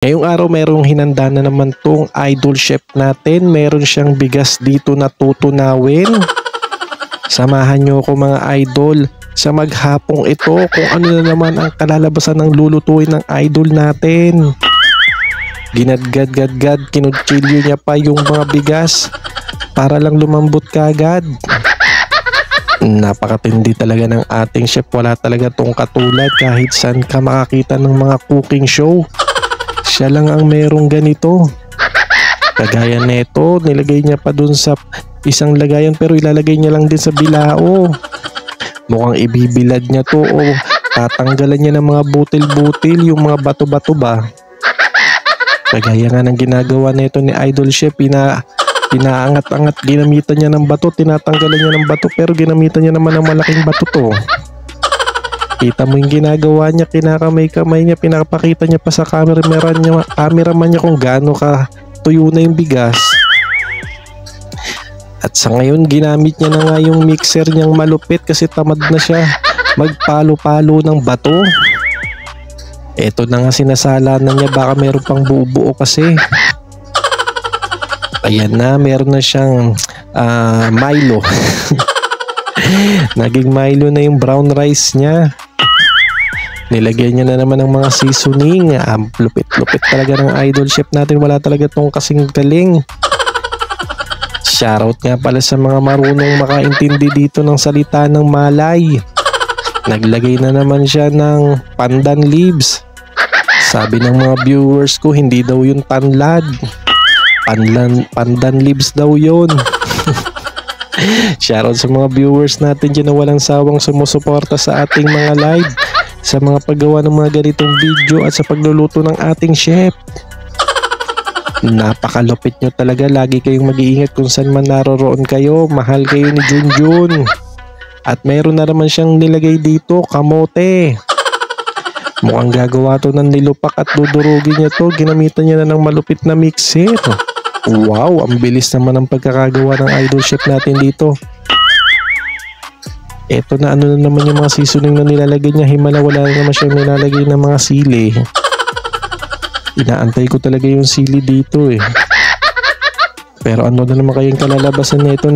Ngayong araw merong hinanda na naman tong idol chef natin. Meron siyang bigas dito na tutunawin. Samahan nyo ko mga idol sa maghapong ito kung ano na naman ang kalalabasan ng lulutuin ng idol natin. Ginadgad-gadgad, kinutsilyo niya pa yung mga bigas para lang lumambot kagad. Napakatindi talaga ng ating chef. Wala talaga tong katulad kahit saan ka makakita ng mga cooking show. Siya lang ang merong ganito. Kagaya neto, nilagay niya pa dun sa isang lagayan pero ilalagay niya lang din sa bilao. Mukhang ibibilad niya to o tatanggalan niya ng mga butil-butil, yung mga bato-bato ba. Kagaya nga ng ginagawa neto ni Idol Chef, pinaangat-angat, ginamitan niya ng bato, tinatanggalan niya ng bato pero ginamitan niya naman ng malaking bato to. Kita mo yung ginagawa niya, kinakamay-kamay niya, pinapakita niya pa sa cameraman niya kung gaano ka tuyo na yung bigas. At sa ngayon, ginamit niya na nga yung mixer niyang malupit kasi tamad na siya magpalo-palo ng bato. Eto na nga sinasala na niya, baka meron pang buo-buo kasi. Ayan na, meron na siyang Milo. Naging Milo na yung brown rice niya. Nilagyan niya na naman ng mga seasoning. Lupit-lupit talaga ng Idol Chef natin. Wala talaga tong kasing galing. Shoutout nga pala sa mga marunong makaintindi dito ng salita ng Malay. Naglagay na naman siya ng pandan leaves. Sabi ng mga viewers ko, hindi daw yun tanlad. Pandan leaves daw yun. Shoutout sa mga viewers natin dyan na walang sawang sumusuporta sa ating mga live, sa mga paggawa ng mga ganitong video at sa pagluluto ng ating chef. Napakalupit nyo talaga. Lagi kayong mag-iingat kung saan man naroroon kayo. Mahal kayo ni Junjun. At mayroon na naman siyang nilagay dito, kamote. Mukhang gagawa to ng nilupak at dudurugin niya to. Ginamitan niya na ng malupit na mixer. Wow, ang bilis naman ang pagkakagawa ng Idol Chef natin dito. Eto na, ano na naman yung mga seasoning na nilalagay niya. Himala, wala na naman siyang nilalagay ng mga sili. Inaantay ko talaga yung sili dito eh. Pero ano na naman kayong kalalabasan na ito?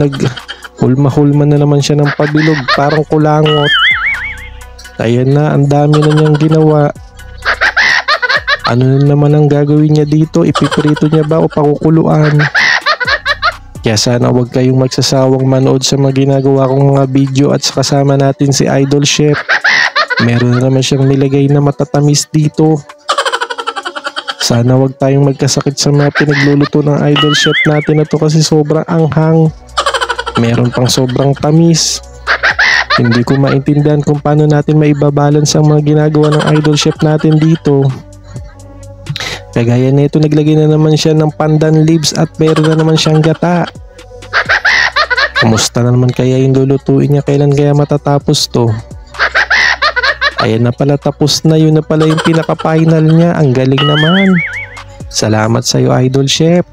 Hulma-hulma na naman siya ng pabilog. Parang kulangot. Ayan na, ang dami na niyang ginawa. Ano na naman ang gagawin niya dito? Ipiprito niya ba o pakukuluan? Kaya sana huwag kayong magsasawang manood sa mga ginagawa kong mga video at kasama natin si Idol Chef. Meron na naman siyang nilagay na matatamis dito. Sana huwag tayong magkasakit sa mga pinagluluto ng Idol Chef natin na to kasi sobrang anghang. Meron pang sobrang tamis. Hindi ko maintindihan kung paano natin maibabalance ang mga ginagawa ng Idol Chef natin dito. Kagaya nito, naglagay na naman siya ng pandan leaves at meron na naman siyang gata. Kamusta na naman kaya yung lulutuin niya? Kailan kaya matatapos to? Ayan na pala, tapos na. Yun na pala yung pinaka-final niya. Ang galing naman. Salamat sa iyo, Idol Chef.